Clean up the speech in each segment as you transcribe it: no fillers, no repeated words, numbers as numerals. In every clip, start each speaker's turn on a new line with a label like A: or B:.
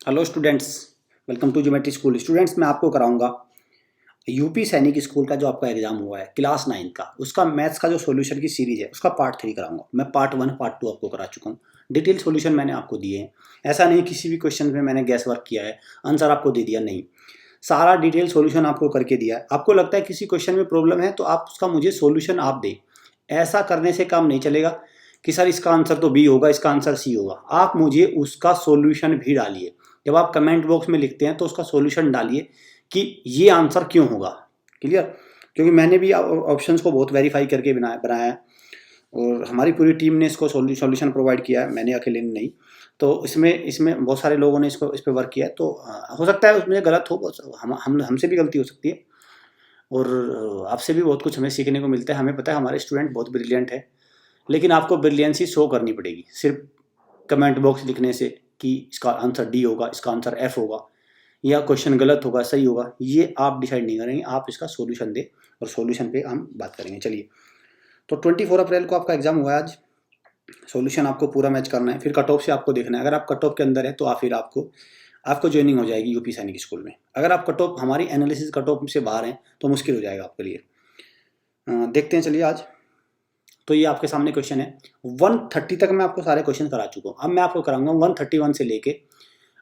A: Hello students, welcome to geometry school. Students, मैं आपको कराऊंगा यूपी सैनिक स्कूल का जो आपका एग्जाम हुआ है क्लास 9 का, उसका मैथ्स का जो सॉल्यूशन की सीरीज है उसका पार्ट 3 कराऊंगा। मैं पार्ट 1 पार्ट 2 आपको करा चुका हूँ। डिटेल सॉल्यूशन मैंने आपको दिए हैं। ऐसा नहीं किसी भी क्वेश्चन में मैंने गैस वर्क किया है, आंसर आपको दे दिया, नहीं। सारा डिटेल सॉल्यूशन आपको करके दिया है। आपको लगता है किसी क्वेश्चन में प्रॉब्लम है तो आप उसका मुझे सॉल्यूशन आप दें। ऐसा करने से काम नहीं चलेगा कि सर इसका आंसर तो बी होगा, इसका आंसर सी होगा। आप मुझे उसका सॉल्यूशन भी डालिए। जब आप कमेंट बॉक्स में लिखते हैं तो उसका सॉल्यूशन डालिए कि ये आंसर क्यों होगा। क्लियर? क्योंकि मैंने भी ऑप्शंस को बहुत वेरीफाई करके बनाया है और हमारी पूरी टीम ने इसको सॉल्यूशन प्रोवाइड किया है, मैंने अकेले ने नहीं। तो इसमें बहुत सारे लोगों ने इस पर वर्क किया है। तो हो सकता है उसमें गलत हो, हमसे भी गलती हो सकती है और आपसे भी बहुत कुछ हमें सीखने को मिलता है। हमें पता है हमारे स्टूडेंट बहुत ब्रिलियंट है, लेकिन आपको ब्रिलियंसी शो करनी पड़ेगी। सिर्फ कमेंट बॉक्स लिखने से कि इसका आंसर डी होगा, इसका आंसर एफ होगा या क्वेश्चन गलत होगा सही होगा, ये आप डिसाइड नहीं करेंगे। आप इसका सॉल्यूशन दें और सॉल्यूशन पे हम बात करेंगे। चलिए, तो 24 अप्रैल को आपका एग्जाम हुआ है आज। सॉल्यूशन आपको पूरा मैच करना है, फिर कट ऑफ से आपको देखना है। अगर आप कट ऑफ के अंदर है तो फिर आपको ज्वाइनिंग हो जाएगी यूपी सैनिक स्कूल में। अगर आप कट ऑफ, हमारी एनालिसिस कट ऑफ से बाहर हैं तो मुश्किल हो जाएगा आपके लिए। देखते हैं, चलिए आज। तो ये आपके सामने क्वेश्चन है। 130 तक मैं आपको सारे क्वेश्चन करा चुका हूँ। अब मैं आपको कराऊंगा 131 से लेके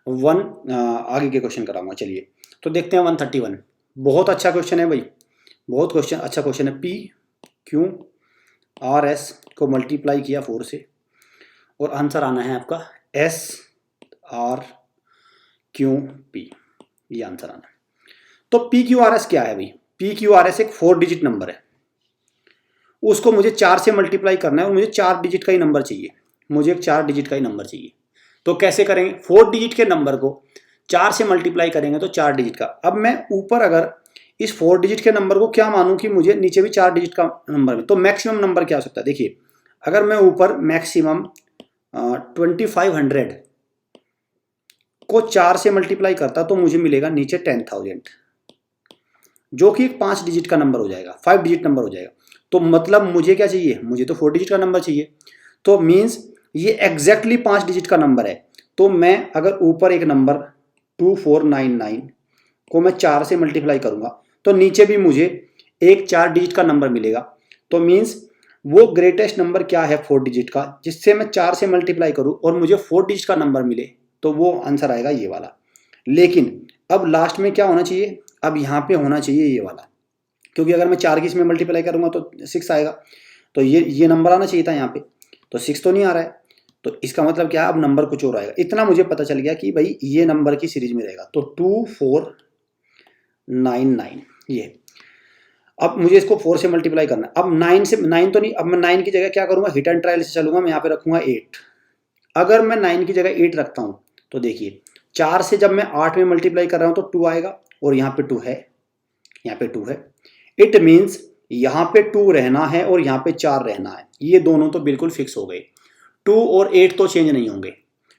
A: आगे के क्वेश्चन कराऊंगा। चलिए, तो देखते हैं 131। बहुत अच्छा क्वेश्चन है भाई, बहुत अच्छा क्वेश्चन है। पी क्यू आर एस को मल्टीप्लाई किया 4 से और आंसर आना है आपका एस आर क्यू पी, ये आंसर आना है। तो पी क्यू आर एस क्या है भाई? पी क्यू आर एस एक 4 डिजिट नंबर है, उसको मुझे 4 से मल्टीप्लाई करना है और मुझे 4 डिजिट का ही नंबर चाहिए। मुझे एक 4 डिजिट का ही नंबर चाहिए। तो कैसे करेंगे? 4 डिजिट के नंबर को 4 से मल्टीप्लाई करेंगे तो 4 डिजिट का। अब मैं ऊपर अगर इस 4 डिजिट के नंबर को क्या मानूं कि मुझे नीचे भी 4 डिजिट का नंबर में, तो मैक्सिमम नंबर क्या हो सकता है? देखिए, अगर मैं ऊपर मैक्सिमम 2500 को 4 से मल्टीप्लाई करता तो मुझे मिलेगा नीचे 10,000, जो कि एक 5 डिजिट का नंबर हो जाएगा, 5 डिजिट नंबर हो जाएगा। तो मतलब मुझे क्या चाहिए? मुझे तो 4 डिजिट का नंबर चाहिए। तो मीन्स ये एग्जैक्टली 5 डिजिट का नंबर है। तो मैं अगर ऊपर एक नंबर 2499 को मैं 4 से मल्टीप्लाई करूंगा तो नीचे भी मुझे एक 4 डिजिट का नंबर मिलेगा। तो मीन्स वो ग्रेटेस्ट नंबर क्या है 4 डिजिट का, जिससे मैं 4 से मल्टीप्लाई करूं और मुझे 4 डिजिट का नंबर मिले, तो वो आंसर आएगा ये वाला। लेकिन अब लास्ट में क्या होना चाहिए? अब यहाँ पे होना चाहिए ये वाला, क्योंकि अगर मैं 4 की इसमें मल्टीप्लाई करूंगा तो 6 आएगा। तो ये नंबर आना चाहिए था यहाँ पे, तो 6 तो नहीं आ रहा है। तो इसका मतलब क्या है? अब नंबर कुछ और आएगा। इतना मुझे पता चल गया कि भाई ये नंबर की सीरीज में रहेगा। तो 2499 ये। अब मुझे इसको 4 से मल्टीप्लाई करना है। अब 9 से 9 तो नहीं, अब मैं 9 की जगह क्या करूंगा? हिट एंड ट्रायल से चलूंगा। मैं यहाँ पे रखूंगा 8। अगर मैं 9 की जगह 8 रखता हूँ तो देखिए, 4 से जब मैं 8 में मल्टीप्लाई कर रहा हूँ तो 2 आएगा और यहाँ पे 2 है, यहाँ पे 2 है। इट मीन्स यहाँ पे 2 रहना है और यहाँ पे 4 रहना है। ये दोनों तो बिल्कुल फिक्स हो गए। 2 और 8 तो चेंज नहीं होंगे,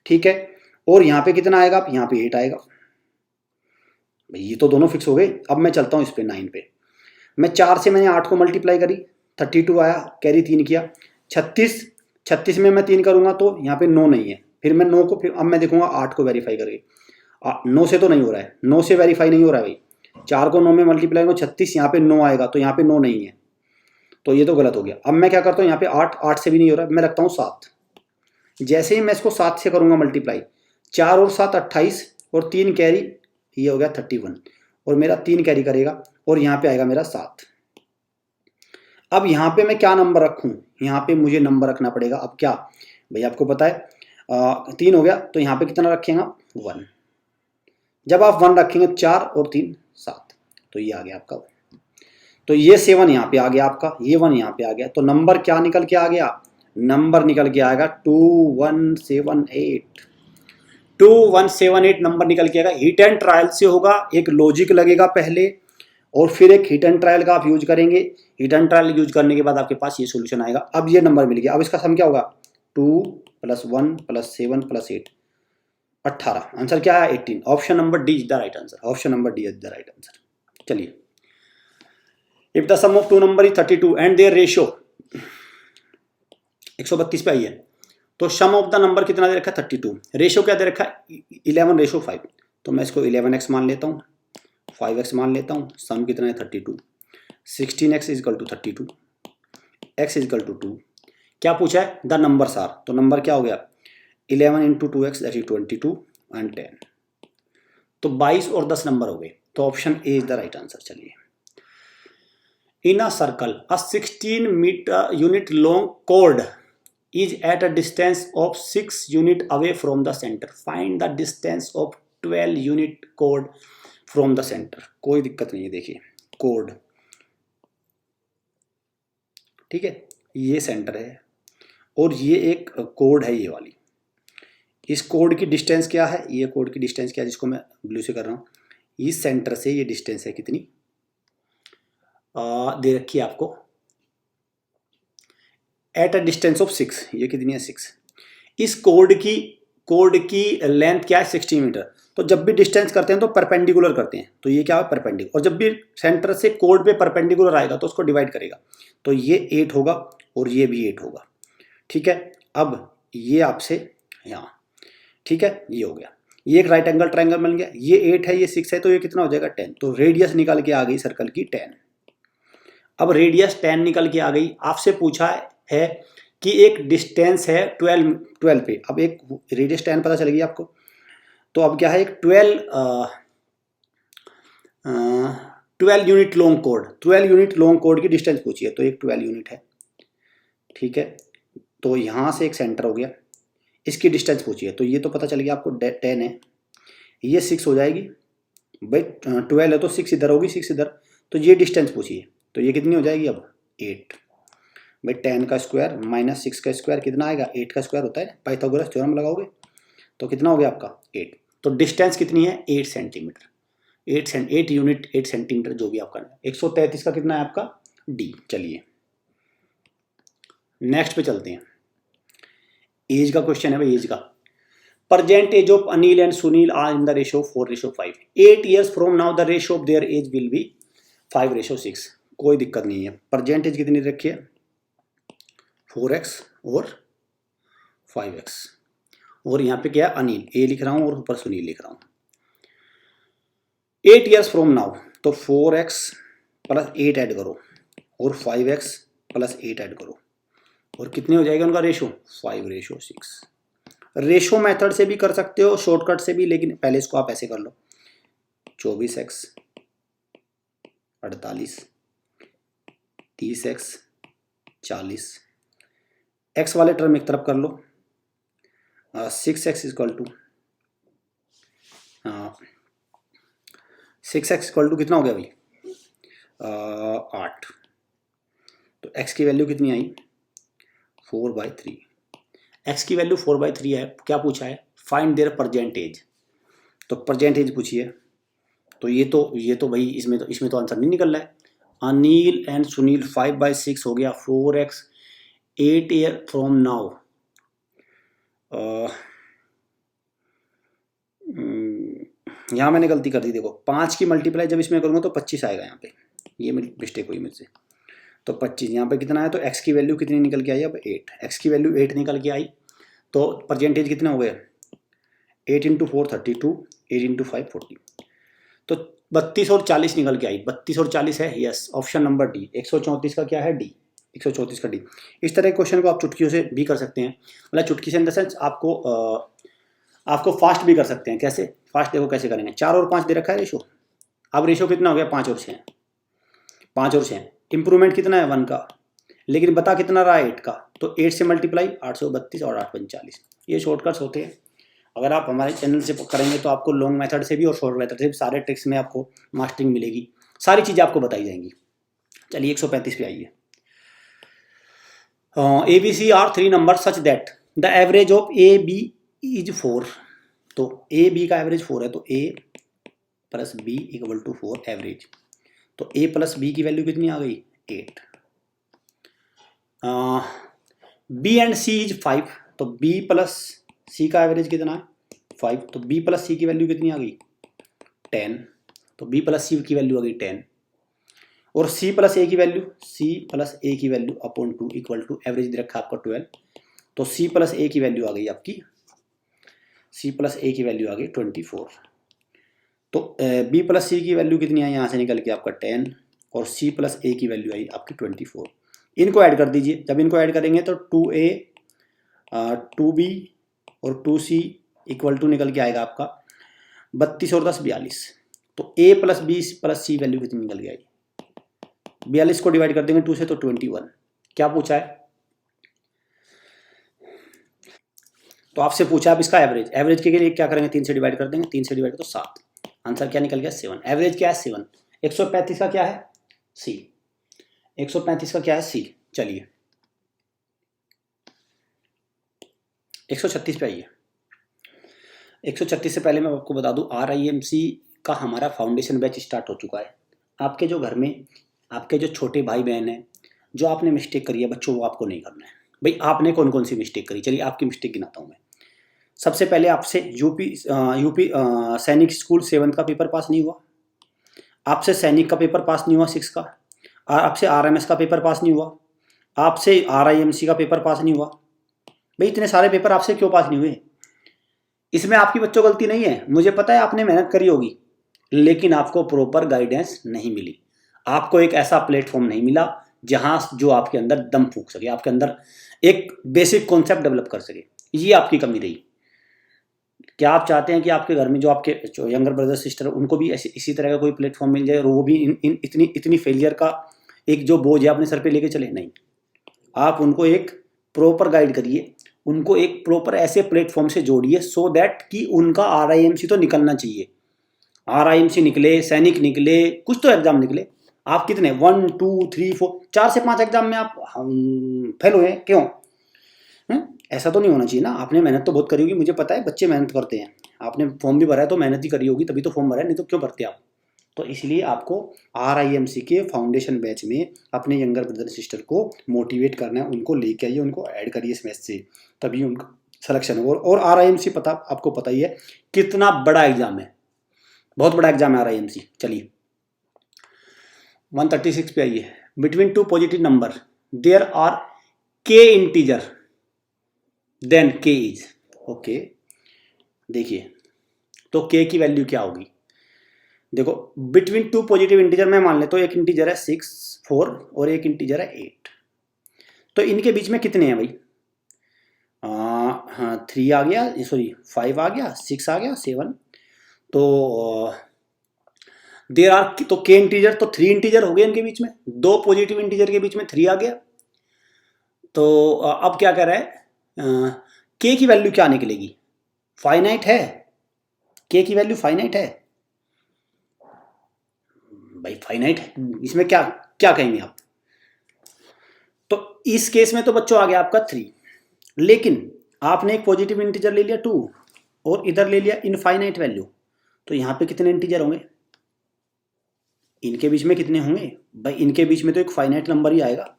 A: ठीक है। और यहाँ पे कितना आएगा? अब यहाँ पे 8 आएगा। ये तो दोनों फिक्स हो गए। अब मैं चलता हूँ इस पे 9 पे। मैं 4 से मैंने 8 को मल्टीप्लाई करी, 32 आया, कैरी 3 किया, 36 में मैं 3 करूंगा तो यहाँ पे 9 नहीं है। फिर मैं 9 को, फिर अब मैं देखूंगा 8 को वेरीफाई करके। 9 से तो नहीं हो रहा है, 9 से वेरीफाई नहीं हो रहा है भाई। 4 को 9 में मल्टीप्लाई करो 36, यहाँ पे 9 आएगा तो यहाँ पे 9 नहीं है, तो ये तो गलत हो गया। अब मैं क्या करता हूँ? यहाँ पे 8 से भी नहीं हो रहा, मैं रखता हूँ 7। जैसे ही मैं इसको 7 से करूंगा मल्टीप्लाई, 4 और 7 28 और 3 कैरी, ये हो गया 31 और मेरा 3 कैरी करेगा और यहाँ पे आएगा मेरा 7। अब यहाँ पे मैं क्या नंबर रखूँ? यहाँ पे मुझे नंबर रखना पड़ेगा। अब क्या भाई, आपको पता है 3 हो गया तो यहाँ पे कितना रखेगा? 1। जब आप 1 रखेंगे 4 और 3 7, तो ये आ गया आपका 1। तो ये 7 यहाँ पे आ गया आपका, ये 1 यहाँ पे आ गया। तो नंबर क्या निकल के आ गया? नंबर निकल के आएगा 2178। 2178 नंबर निकल के आएगा। हिट एंड ट्रायल से होगा, एक लॉजिक लगेगा पहले और फिर एक हिट एंड ट्रायल का आप यूज करेंगे। हिट एंड ट्रायल यूज करने के बाद आपके पास ये सॉल्यूशन आएगा। अब ये नंबर मिल गया। अब इसका सम क्या होगा? 2 + 1 + 7 + 8 18। आंसर क्या है? 18। Option number D is the right answer. Option number D is the right answer. चलिए, if the sum of 2 number is 32 and their ratio 132 पे आई है, तो सम ऑफ द नंबर कितना दे रखा है 32, रेशो क्या दे रखा है 11:5, तो मैं इसको 11x मान लेता हूँ, 5x मान लेता हूँ, सम कितना है 32, 16x equal to 32, x equal to 2। क्या पूछा है द नंबर्स आर, तो नंबर क्या हो गया 11 into 2x that is 22 and 10, तो 22 और 10 नंबर हो गए, तो option A is the right answer. चलिए, in a circle a 16 metre unit long कोड is at a distance of 6 unit away from the center. Find the distance of 12 unit chord from the center. कोई दिक्कत नहीं है, देखिए code, ठीक है, ये सेंटर है और ये एक कोड है ये वाली, इस कोड की डिस्टेंस क्या है, ये कोड की डिस्टेंस क्या है जिसको मैं ब्लू से कर रहा हूँ, इस सेंटर से ये डिस्टेंस है कितनी दे रखी है आपको एट अ डिस्टेंस ऑफ 6, ये कितनी है 6। इस कोड की लेंथ क्या है 60 मीटर, तो जब भी डिस्टेंस करते हैं तो परपेंडिकुलर करते हैं, तो ये क्या है परपेंडिकुलर, और जब भी सेंटर से कोड पे परपेंडिकुलर आएगा तो उसको डिवाइड करेगा, तो ये 8 होगा और ये भी 8 होगा, ठीक है। अब ये आपसे यहाँ, ठीक है, ये हो गया, ये एक राइट एंगल ट्रायंगल बन गया, ये 8 है ये 6 है, तो ये कितना हो जाएगा 10, तो रेडियस निकल के आ गई सर्कल की 10। अब रेडियस 10 निकल के आ गई, आपसे पूछा है कि एक डिस्टेंस है 12 पे, अब एक रेडियस 10 पता चल गई आपको, तो अब क्या है एक 12 unit long code, 12 unit long code की डिस्टेंस पूछी है, तो एक 12 यूनिट है, ठीक है, तो यहाँ से एक सेंटर हो गया, इसकी डिस्टेंस पूछी है, तो ये तो पता चल गया आपको 10 है, ये 6 हो जाएगी भाई, 12 है तो 6 इधर होगी 6 इधर, तो ये डिस्टेंस पूछी है, तो ये कितनी हो जाएगी अब 8 भाई, 10 का स्क्वायर माइनस 6 का स्क्वायर कितना आएगा 8 का स्क्वायर होता है, पाइथागोरस थ्योरम लगाओगे तो कितना हो गया आपका 8, तो डिस्टेंस कितनी है 8 सेंटीमीटर, 8 यूनिट 8 सेंटीमीटर जो भी आपका 133 का कितना है आपका डी। चलिए नेक्स्ट पे चलते हैं, एज का क्वेश्चन है भाई, एज का present age of Anil and Sunil are in the ratio 4:5, 8 years from now the ratio of their age will be 5:6, कोई दिक्कत नहीं है, present age कितनी रखी है 4x और 5x, और यहाँ पे क्या है अनिल ए लिख रहा हूँ और ऊपर सुनील लिख रहा हूँ, 8 years from now, तो 4x प्लस 8 ऐड करो और 5x प्लस 8 ऐड करो, और कितने हो जाएगा उनका रेशो 5:6। रेशो मेथड से भी कर सकते हो शॉर्टकट से भी, लेकिन पहले इसको आप ऐसे कर लो 24x 48 30x 40, x वाले टर्म एक तरफ कर लो, 6x equal to 6x equal to कितना हो गया भाई 8, तो x की वैल्यू कितनी आई 4/3, x की वैल्यू 4/3 है, क्या पूछा है फाइंड देयर प्रेजेंट एज, तो प्रेजेंट एज पूछी है, तो ये तो भाई इसमें तो आंसर नहीं निकल रहा है, अनिल एंड सुनील 5/6 हो गया, 4x 8 ईयर फ्रॉम नाउ, यहाँ मैंने गलती कर दी, देखो 5 की मल्टीप्लाई जब इसमें करूँगा तो 25 आएगा, यहाँ पे ये मेरी मिस्टेक हुई मुझसे, तो 25 यहाँ पे कितना है, तो x की वैल्यू कितनी निकल के आई अब 8, x की वैल्यू 8 निकल के आई, तो परसेंटेज कितने हो गए 8 × 4 32, 8 × 5 40, तो 32 और 40 निकल के आई, 32 और 40 है, यस ऑप्शन नंबर डी, 134 का क्या है डी, 134 का डी। इस तरह के क्वेश्चन को आप चुटकियों से भी कर सकते हैं, मतलब चुटकी से इन द सेंस आपको फास्ट भी कर सकते हैं, कैसे फास्ट देखो कैसे करेंगे, 4 और 5 दे रखा है रेशो, अब रेशो कितना हो गया 5 और 6, 5 और 6, इंप्रूवमेंट कितना है 1 का, लेकिन बता कितना रहा 8 का, तो 8 से मल्टीप्लाई 832 और 8 × 40, ये शॉर्टकट्स होते हैं। अगर आप हमारे चैनल से करेंगे तो आपको लॉन्ग मेथड से भी और शॉर्ट मेथड से भी सारे ट्रिक्स में आपको मास्टरिंग मिलेगी, सारी चीज़ें आपको बताई जाएंगी। चलिए 135 पे आइए, ABC are 3 number such that the average of AB is 4, तो AB का एवरेज 4 है, तो A + B = 4 एवरेज, तो A + B की वैल्यू कितनी आ गई 8, B एंड C इज 5, तो B + C का एवरेज कितना है 5, तो B + C की वैल्यू कितनी आ गई 10, तो B + C की वैल्यू आ गई 10, और C + A की वैल्यू अपॉन 2 = एवरेज दे रखा है आपका 12, तो c प्लस a की वैल्यू आ गई आपकी, c प्लस a की वैल्यू आ गई 24। तो b प्लस c की वैल्यू कितनी आई यहाँ से निकल के आपका 10 और c प्लस a की वैल्यू आई आपकी 24। इनको ऐड कर दीजिए, जब इनको ऐड करेंगे तो 2a 2b और 2c इक्वल टू निकल के आएगा आपका 32 और 10 42। तो a plus b plus c value कितनी निकल के आई, 42 को डिवाइड कर देंगे 2 से तो 21। क्या पूछा है, तो आपसे पूछा अब इसका एवरेज, एवरेज के लिए क्या करेंगे 3 से डिवाइड कर देंगे, 3 से डिवाइड तो 7, आंसर क्या निकल गया 7। एवरेज क्या है 7, 135 का क्या है सी, 135 का क्या है सी। चलिए 136 पे आइए। 136 से पहले मैं आपको बता दूं RIMC का हमारा फाउंडेशन बैच स्टार्ट हो चुका है। आपके जो घर में आपके जो छोटे भाई बहन हैं, जो आपने मिस्टेक करी है बच्चों, वो आपको नहीं करना है। भाई आपने कौन कौन सी मिस्टेक करी, चलिए आपकी मिस्टेक गिनाता हूँ मैं। सबसे पहले आपसे यूपी सैनिक स्कूल 7th का पेपर पास नहीं हुआ, आपसे सैनिक का पेपर पास नहीं हुआ 6 का, आपसे RMS का पेपर पास नहीं हुआ, आपसे RIMC का पेपर पास नहीं हुआ। भाई इतने सारे पेपर आपसे क्यों पास नहीं हुए, इसमें आपकी बच्चों गलती नहीं है, मुझे पता है आपने मेहनत करी होगी, लेकिन आपको प्रॉपर गाइडेंस नहीं मिली, आपको एक ऐसा प्लेटफॉर्म नहीं मिला जहां जो आपके अंदर दम फूंक सके, आपके अंदर एक बेसिक कॉन्सेप्ट डेवलप कर सके, ये आपकी कमी रही। क्या आप चाहते हैं कि आपके घर में जो आपके यंगर ब्रदर सिस्टर उनको भी इसी तरह का कोई प्लेटफॉर्म मिल जाए और वो भी इन इतनी फेलियर का एक जो बोझ है अपने सर पे लेके चले, नहीं। आप उनको एक प्रॉपर गाइड करिए, उनको एक प्रॉपर ऐसे प्लेटफॉर्म से जोड़िए सो दैट कि उनका RIMC तो निकलना चाहिए, RIMC निकले, सैनिक निकले, कुछ तो एग्जाम निकले। आप कितने 1 2 3 4 4 से 5 एग्जाम में आप फेल हुए क्यों, ऐसा तो नहीं होना चाहिए ना। आपने मेहनत तो बहुत करी होगी, मुझे पता है बच्चे मेहनत करते हैं, आपने फॉर्म भी भरा है तो मेहनत ही करी होगी, तभी तो फॉर्म भरा है, नहीं तो क्यों भरते आप। तो इसलिए आपको RIMC के फाउंडेशन बैच में अपने यंगर ब्रदर सिस्टर को मोटिवेट करना है, उनको लेके आइए, उनको ऐड करिए इस मैच से, तभी उनका सिलेक्शन होगा। और RIMC पता आपको पता ही है कितना बड़ा एग्जाम है, बहुत बड़ा एग्जाम है RIMC। चलिए 136 पे आइए। Between two positive number there are k integer then k is okay. देखिए तो k की वैल्यू क्या होगी, देखो बिटवीन टू पॉजिटिव इंटीजर में मान ले तो एक इंटीजर है 6 4 और एक इंटीजर है 8, तो इनके बीच में कितने हैं भाई, हाँ 3 आ गया, सॉरी 5 आ गया, 6 आ गया, 7, तो देर आर, तो k इंटीजर तो 3 इंटीजर हो गए इनके बीच में, दो पॉजिटिव इंटीजर के बीच में 3 आ गया। तो अब क्या कर रहा है, k की वैल्यू क्या निकलेगी, फाइनाइट है, k की वैल्यू फाइनाइट है भाई, फाइनाइट है, इसमें क्या क्या कहेंगे आप। तो इस केस में तो बच्चों आ गया आपका 3, लेकिन आपने एक पॉजिटिव इंटीजर ले लिया 2 और इधर ले लिया इनफाइनाइट वैल्यू, तो यहां पे कितने इंटीजर होंगे, इनके बीच में कितने होंगे भाई, इनके बीच में तो एक फाइनाइट नंबर ही आएगा,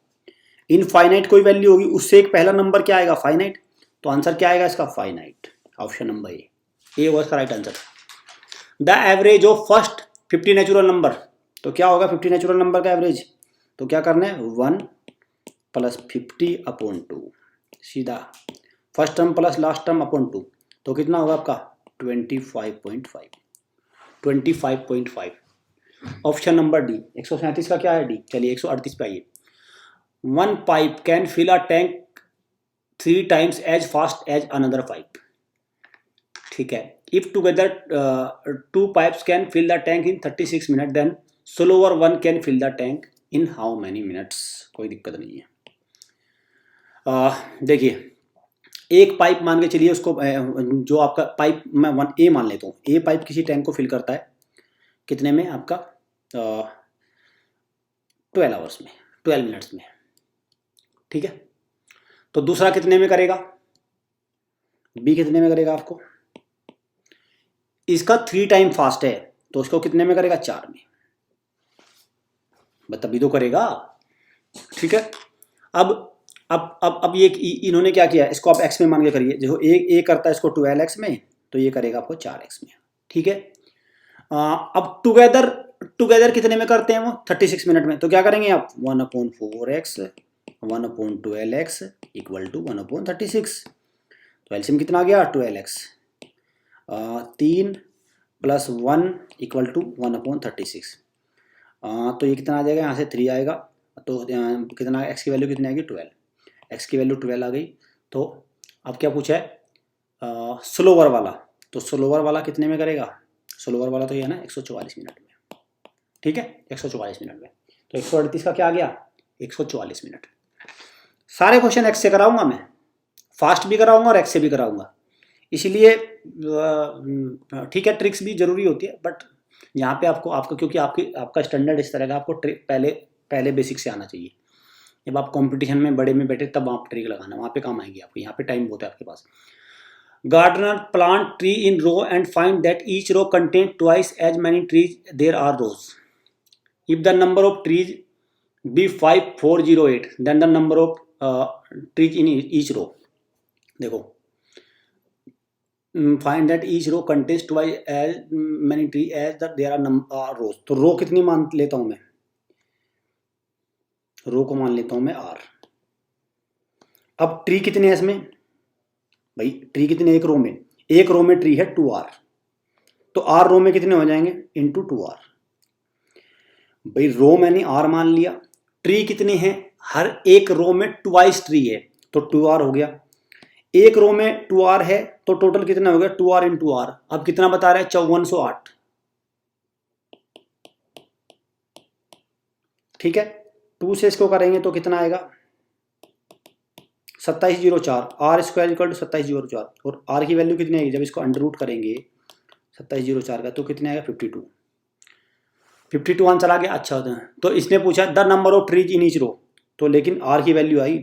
A: इनफाइनाइट कोई वैल्यू होगी उससे एक पहला नंबर क्या आएगा फाइनाइट, तो आंसर क्या आएगा इसका फाइनाइट, ऑप्शन नंबर ए होगा इसका right answer. The average of first 50 natural number, तो क्या होगा 50 नेचुरल नंबर का एवरेज, तो क्या करना है 1 प्लस 50/2, सीधा first term plus last term upon 2, तो कितना होगा आपका 25.5, 25.5, ऑप्शन नंबर डी। 137 का क्या है डी। चलिए 138 पे आइए। 1 pipe can fill a tank 3 times as fast as another pipe, ठीक है। If together 2 pipes can fill the tank in 36 minute, then slower one can fill the tank in how many minutes, कोई दिक्कत नहीं है। देखिए एक pipe मान के चलिए उसको, जो आपका पाइप मैं 1A मान लेता हूँ, ए पाइप किसी टैंक को फिल करता है कितने में आपका 12 आवर्स में, 12 मिनट्स में, ठीक है। तो दूसरा कितने में करेगा, बी कितने में करेगा आपको, इसका 3 टाइम फास्ट है तो उसको कितने में करेगा 4 में, तभी तो करेगा, ठीक है। अब ये इन्होंने क्या किया, इसको आप x में मान के करिए, जो ए करता है इसको 12x में, तो ये करेगा आपको 4x में, ठीक है। अब टुगेदर कितने में करते हैं वो 36 मिनट में, तो क्या करेंगे आप 1/4x 1/12x इक्वल टू 1/36। तो एलसीएम कितना आ गया 12x। 3 + 1 equal to 1/36। तो ये कितना आ जाएगा, यहाँ से 3 आएगा तो कितना x की वैल्यू कितनी आएगी 12। x की वैल्यू 12 आ गई। तो अब क्या पूछा है स्लोवर वाला, तो स्लोवर वाला कितने में करेगा, स्लोवर वाला तो ये है ना 144 मिनट में। ठीक है 144 मिनट में। तो 138 का क्या आ गया 144 मिनट। सारे क्वेश्चन x से कराऊंगा मैं, फास्ट भी कराऊंगा और x से भी कराऊंगा, इसलिए ठीक है ट्रिक्स भी जरूरी होती है, बट यहाँ पे आपको क्योंकि आपका स्टैंडर्ड इस तरह का, आपको पहले बेसिक से आना चाहिए। जब आप कंपटीशन में बड़े में बैठे तब आप ट्रिक लगाना, वहाँ पे काम आएगी आपको, यहाँ पे टाइम बहुत है आपके पास। Gardener plant tree in row and find that each row contain twice as many trees there are rows. If the number of trees be 5408 then the number of trees in each row. देखो find that each row contains twice as many tree as that there are rows. तो row कितनी मान लेता हूं मैं, रो को मान लेता हूं मैं r। अब ट्री कितने हैं इसमें भाई, ट्री कितने एक रो में, एक रो में ट्री है 2r, तो r रो में कितने हो जाएंगे इंटू 2r। भाई रो मैंने r मान लिया, ट्री कितने हैं, हर एक रो में ट्वाइस ट्री है तो 2r हो गया। एक रो में 2r है तो टोटल कितना हो गया 2r इंटू r। अब कितना बता रहा है 5408। ठीक है 2 से इसको करेंगे तो कितना आएगा 2704। आर स्क्वायर इक्वल टू 2704 और आर की वैल्यू कितनी आएगी जब इसको अंडर रूट करेंगे 2704 का, तो कितने आएगा 52 आंसर आ गया। अच्छा होता है तो इसने पूछा the number of trees in each row, तो लेकिन आर की वैल्यू आई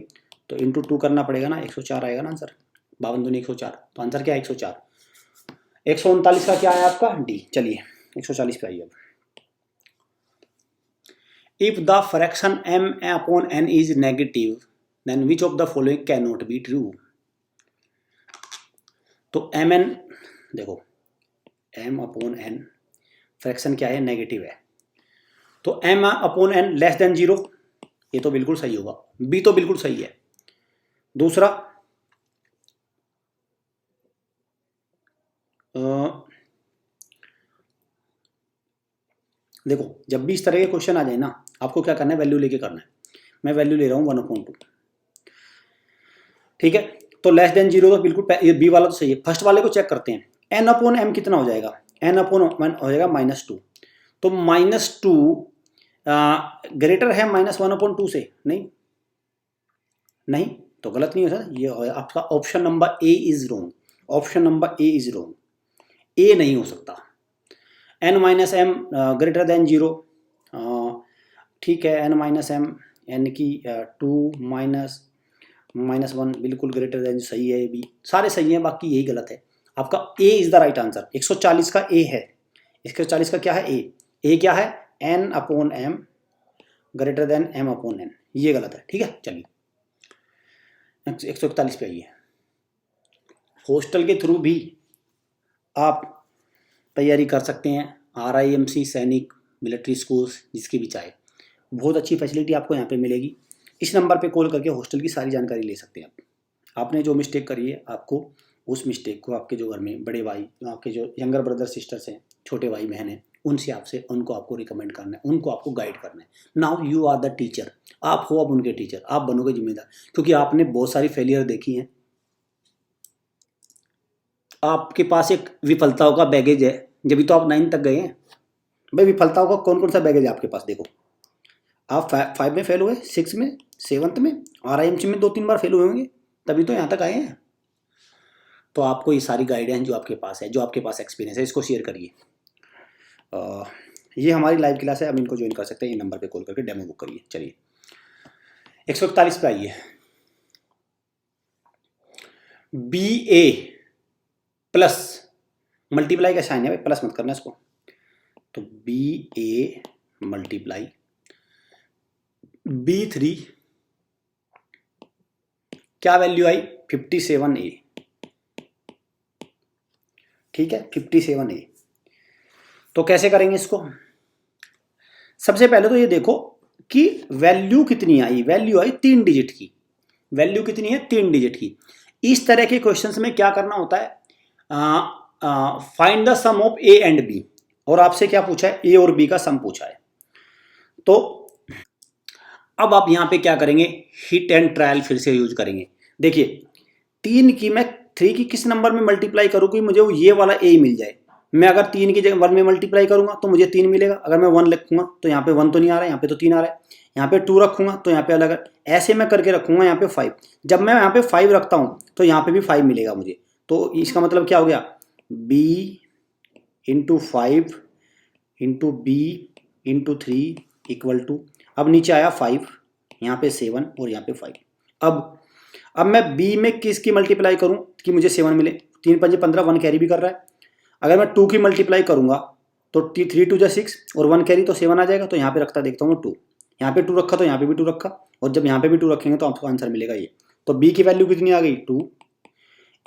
A: तो इंटू 2 करना पड़ेगा ना, 104 आएगा ना आंसर, 52 दूनी 104, तो आंसर क्या है 104। 139 का क्या है आपका डी। चलिए 140 पे आइए अब। If the fraction m/n is negative then which of the following can not be true. तो mn देखो m/n फ्रैक्शन क्या है नेगेटिव है, तो m/n लेस देन 0, ये तो बिल्कुल सही होगा, बी तो बिल्कुल सही है। दूसरा देखो जब भी इस तरह के क्वेश्चन आ जाए ना, आपको क्या करना है वैल्यू लेके करना है। मैं वैल्यू ले रहा हूँ 1/2। ठीक है तो लेस देन 0 तो बिल्कुल ये बी वाला तो सही है। फर्स्ट वाले को चेक करते हैं, n/m कितना हो जाएगा, n/1 हो जाएगा -2, तो -2 ग्रेटर है -1/2 से, नहीं तो गलत नहीं हो सकता, ये आपका option number A is wrong, option number A is wrong, A नहीं हो सकता। n-m ग्रेटर देन 0, ठीक है n-m n की 2 -1 बिल्कुल ग्रेटर देन सही है, भी सारे सही हैं, बाकी यही गलत है आपका। ए इज द राइट आंसर। 140 का ए है, 140 का क्या है ए क्या है n/m ग्रेटर देन m/n, ये गलत है। ठीक है चलिए 141 पे आइए। हॉस्टल के थ्रू भी आप तैयारी कर सकते हैं, RIMC सैनिक मिलिट्री स्कूल्स जिसकी भी चाहे, बहुत अच्छी फैसिलिटी आपको यहाँ पे मिलेगी। इस नंबर पे कॉल करके हॉस्टल की सारी जानकारी ले सकते हैं आप। आपने जो मिस्टेक करी है आपको उस मिस्टेक को आपके जो घर में बड़े भाई, आपके जो यंगर ब्रदर सिस्टर्स हैं, छोटे भाई बहन हैं, उनसे उनको आपको रिकमेंड करना है, उनको आपको गाइड करना है। Now you are the teacher, आप हो अब उनके टीचर, आप बनोगे जिम्मेदार, क्योंकि आपने बहुत सारी फेलियर देखी हैं, आपके पास एक विफलताओं का बैगेज है, जब तो आप 9 तक गए हैं। भाई विफलताओं का कौन कौन सा बैगेज है आपके पास, देखो आप 5 में फेल हुए, 6 में, 7th में, RIMC में 2-3 बार फेल हुए होंगे, तभी तो यहाँ तक आए हैं। तो आपको ये सारी गाइडेंस जो आपके पास है, जो आपके पास एक्सपीरियंस है, इसको शेयर करिए। ये हमारी लाइव क्लास है, आप इनको ज्वाइन कर सकते हैं, ये नंबर पे कॉल करके डेमो बुक करिए। चलिए 141 पे आइए। BA प्लस मल्टीप्लाई का साइन है भाई, प्लस मत करना इसको, तो BA मल्टीप्लाई B3 क्या वैल्यू आई 57A। ठीक है 57A। तो कैसे करेंगे इसको, सबसे पहले तो ये देखो कि वैल्यू कितनी आई, वैल्यू आई 3 डिजिट की, वैल्यू कितनी है 3 डिजिट की। इस तरह के क्वेश्चंस में क्या करना होता है, find the sum of A and B, और आपसे क्या पूछा है, ए और बी का सम पूछा है। तो अब आप यहां पे क्या करेंगे, हिट एंड ट्रायल फिर से यूज करेंगे। देखिए 3 की मैं 3 की किस नंबर में मल्टीप्लाई करूँ कि मुझे वो ये वाला ए मिल जाए। मैं अगर 3 की जगह 1 में मल्टीप्लाई करूंगा तो मुझे 3 मिलेगा, अगर मैं 1 लिखूंगा तो यहाँ पे 1 तो नहीं आ रहा है, यहाँ पे तो 3 आ रहा है, यहाँ पे 2 रखूंगा तो यहाँ पे अलग है, ऐसे मैं करके रखूंगा यहाँ पे 5। जब मैं यहाँ पे 5 रखता हूँ तो यहाँ पे भी 5 मिलेगा मुझे। तो इसका मतलब क्या हो गया, b into 5 into B into 3 equal to, अब नीचे आया 5, यहाँ पे 7 और यहाँ पे 5। अब मैं b में किसकी मल्टीप्लाई करूँ कि मुझे 7 मिले, 3 5 15, 1 कैरी भी कर रहा है। अगर मैं 2 की मल्टीप्लाई करूंगा तो 3 2 6 और 1 कैरी तो 7 आ जाएगा। तो यहाँ पे रखता देखता हूँ 2, यहाँ पे 2 रखा तो यहाँ पे भी 2 रखा, और जब यहाँ पे भी 2 रखेंगे तो आपको आंसर मिलेगा ये। तो b की वैल्यू कितनी आ गई 2,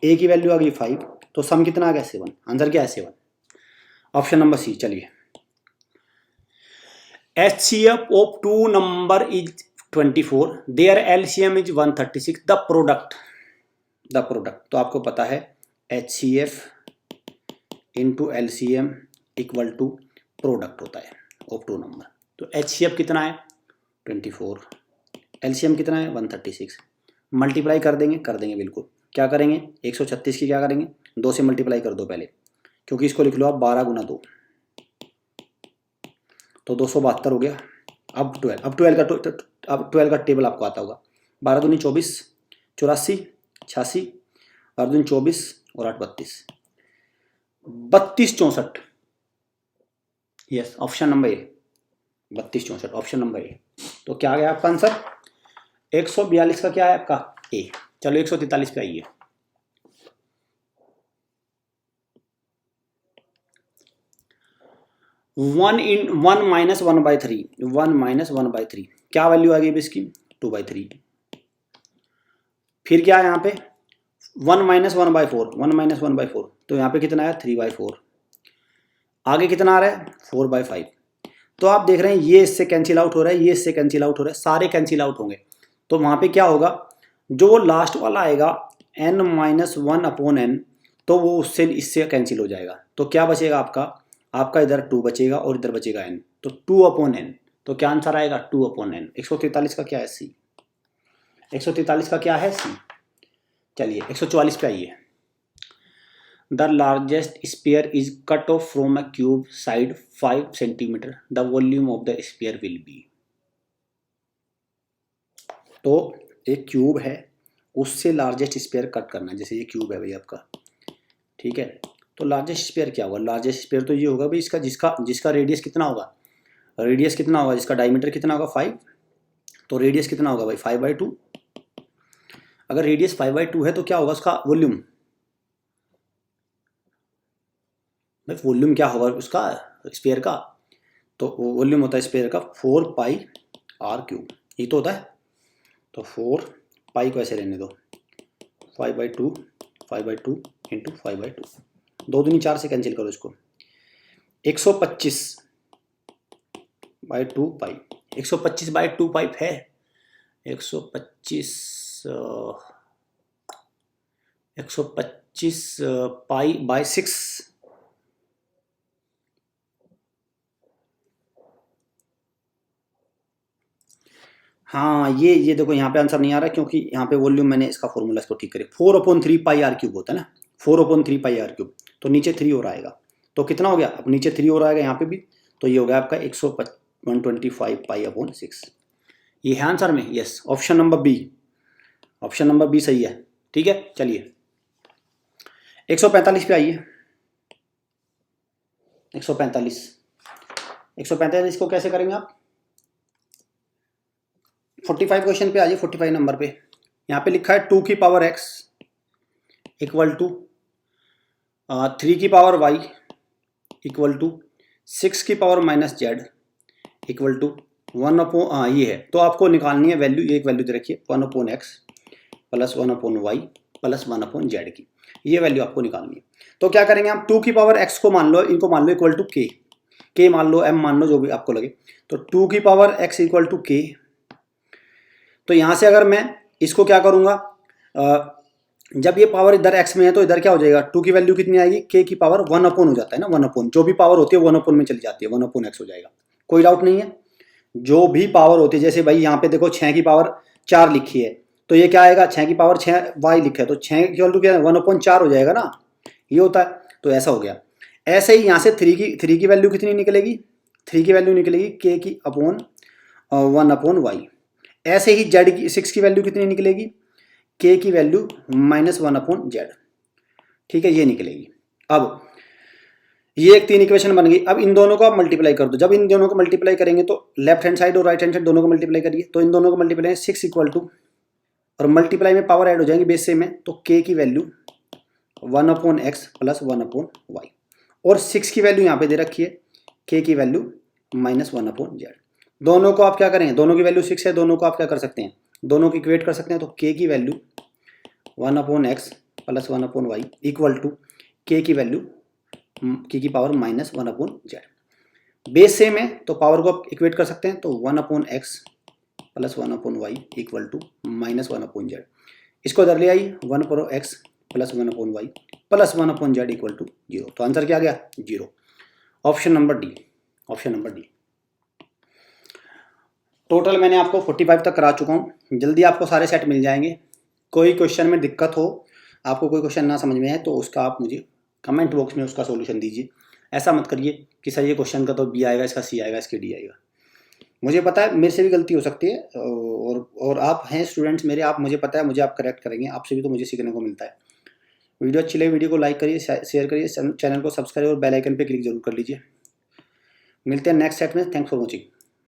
A: a की वैल्यू आ गई 5, तो सम कितना आ गया 7। आंसर क्या है 7, ऑप्शन नंबर सी। चलिए HCF of 2 number is 24, their LCM is 136, the product तो आपको पता है HCF into LCM equal to product होता है ऑफ 2 नंबर। तो HCF कितना है 24, LCM कितना है 136, मल्टीप्लाई कर देंगे बिल्कुल। क्या करेंगे 136 की क्या करेंगे 2 से मल्टीप्लाई कर दो पहले, क्योंकि इसको लिख लो आप 12 गुना 2, तो 272 हो गया। अब 12 का टेबल आपको आता होगा, 12 दूनी 24, 84, 86, 12 दूनी 24 और 8 32, 32 64। यस, ऑप्शन नंबर ए 32 64, ऑप्शन नंबर ए। तो क्या आ गया आपका आंसर 142 का क्या है आपका ए। चलो 143 पे आइए। वन माइनस 1/3, 1 माइनस 1/3 क्या वैल्यू आ गई इसकी 2/3। फिर क्या है यहाँ पे 1 माइनस 1/4, 1 माइनस 1/4, तो यहाँ पे कितना है 3/4। आगे कितना आ रहा है 4/5। तो आप देख रहे हैं ये इससे कैंसिल आउट हो रहा है, ये इससे कैंसिल आउट हो रहा है, सारे कैंसिल आउट होंगे। तो वहाँ पे क्या होगा, जो लास्ट वाला आएगा n-1/n, तो वो उससे इससे कैंसिल हो जाएगा। तो क्या बचेगा आपका इधर 2 बचेगा और इधर बचेगा n, तो 2/n। तो क्या आंसर आएगा 2/n। 143 का क्या है सी, 143 का क्या है सी। चलिए 144 पे आइए। The largest sphere is cut off from a cube side 5 centimetre, the volume of the sphere will be. तो एक क्यूब है, उससे लार्जेस्ट स्पेयर कट करना है। जैसे ये क्यूब है भाई आपका, ठीक है, तो लार्जेस्ट स्पेयर क्या होगा, लार्जेस्ट स्पेयर तो ये होगा भाई इसका जिसका रेडियस कितना होगा, रेडियस कितना होगा, जिसका डायमीटर कितना होगा 5, तो रेडियस कितना होगा भाई 5/2। अगर रेडियस 5/2 है तो क्या होगा उसका वॉल्यूम, भाई वॉल्यूम क्या होगा उसका स्पेयर का, तो वॉल्यूम होता है स्पेयर का 4πr³, ये तो होता है। तो 4π को ऐसे रहने दो, 5/2 इंटू 5/2, 2 दूनी 4 से कैंसिल करो इसको, 125/2π, 125/2π है 125π/6। हाँ ये देखो यहाँ पे आंसर नहीं आ रहा है, क्योंकि यहाँ पे वॉल्यूम मैंने इसका फॉर्मूला इसको ठीक करे, 4/3πr³ होता है ना, 4/3πr³, तो नीचे 3 और आएगा, तो कितना हो गया, अब नीचे 3 और आएगा यहाँ पे भी, तो ये हो गया आपका 125π/6। ये है आंसर में, yes, option number B, option number B सही है। ठीक है, चलिए 145 पे आइए। 145 को कैसे करेंगे आप, 45 क्वेश्चन पे आइए, 45 नंबर पे। यहाँ पे लिखा है 2 की पावर x इक्वल टू 3 की पावर y इक्वल टू 6 की पावर -z इक्वल टू 1/, ये है। तो आपको निकालनी है वैल्यू, ये एक वैल्यू दे रखी है 1/x plus 1/y plus 1/z की, ये वैल्यू आपको निकालनी है। तो क्या करेंगे आप 2 की पावर x को मान लो, इनको मान लो इक्वल टू k, के मान लो, एम मान लो, जो भी आपको लगे। तो 2 की पावर x इक्वल टू के। तो यहाँ से अगर मैं इसको क्या करूँगा, जब ये पावर इधर x में है तो इधर क्या हो जाएगा, 2 की वैल्यू कितनी आएगी, k की पावर 1 अपॉन हो जाता है ना, 1 अपॉन, जो भी पावर होती है 1 अपॉन में चली जाती है, 1 अपॉन x हो जाएगा। कोई डाउट नहीं है। जो भी पावर होती है, जैसे भाई यहाँ पे देखो 6 की पावर 4 लिखी है, तो ये क्या आएगा, 6 की पावर 6 y लिखा है, तो 6 इक्वल टू क्या है, 1 अपॉन 4 हो जाएगा ना, ये होता है। तो ऐसा हो गया। ऐसे ही यहाँ से 3 की वैल्यू कितनी निकलेगी, 3 की वैल्यू निकलेगी k की अपॉन 1 अपॉन y। ऐसे ही z की 6 की वैल्यू कितनी निकलेगी, k की वैल्यू माइनस 1 अपॉन z। ठीक है, ये निकलेगी। अब ये एक 3 इक्वेशन बन गई। अब इन दोनों को आप मल्टीप्लाई कर दो। जब इन दोनों को मल्टीप्लाई करेंगे तो लेफ्ट हैंड साइड और राइट हैंड साइड दोनों को मल्टीप्लाई करिए, तो इन दोनों को मल्टीप्लाई 6 इक्वल टू, और मल्टीप्लाई में पावर ऐड हो जाएंगे बेस से में, तो k की value 1 upon x plus 1 upon y, और 6 की वैल्यू यहाँ पे दे रखी है, k की वैल्यू माइनस 1 अपॉन z। दोनों को आप क्या करें, दोनों की वैल्यू 6 है, दोनों को आप क्या कर सकते हैं, दोनों की इक्वेट कर सकते हैं। तो k की value 1 upon x plus 1 upon y equal to k की वैल्यू k की power minus 1 upon z। Base same है तो पावर को आप इक्वेट कर सकते हैं, तो 1 upon x plus 1 upon y equal to minus 1 upon z। इसको इधर ले आई, 1 upon x plus 1 upon y plus 1 upon z equal to 0। तो आंसर क्या आ गया, 0। Option number D, option number D. Total मैंने आपको 45 तक करा चुका हूँ। जल्दी आपको सारे सेट मिल जाएंगे। कोई क्वेश्चन में दिक्कत हो, आपको कोई क्वेश्चन ना समझ में आए, तो उसका आप मुझे कमेंट बॉक्स में उसका सॉल्यूशन दीजिए। ऐसा मत करिए कि सर ये क्वेश्चन का तो बी आएगा, इसका सी आएगा, इसके डी आएगा। मुझे पता है मेरे से भी गलती हो सकती है, और आप हैं स्टूडेंट्स मेरे, आप, मुझे पता है, मुझे आप करेक्ट करेंगे, आपसे भी तो मुझे सीखने को मिलता है। वीडियो अच्छी लगे वीडियो को लाइक करिए, शेयर करिए, चैनल को सब्सक्राइब और बेल आइकन पे क्लिक जरूर कर लीजिए। मिलते हैं नेक्स्ट सेट में। Thanks for watching.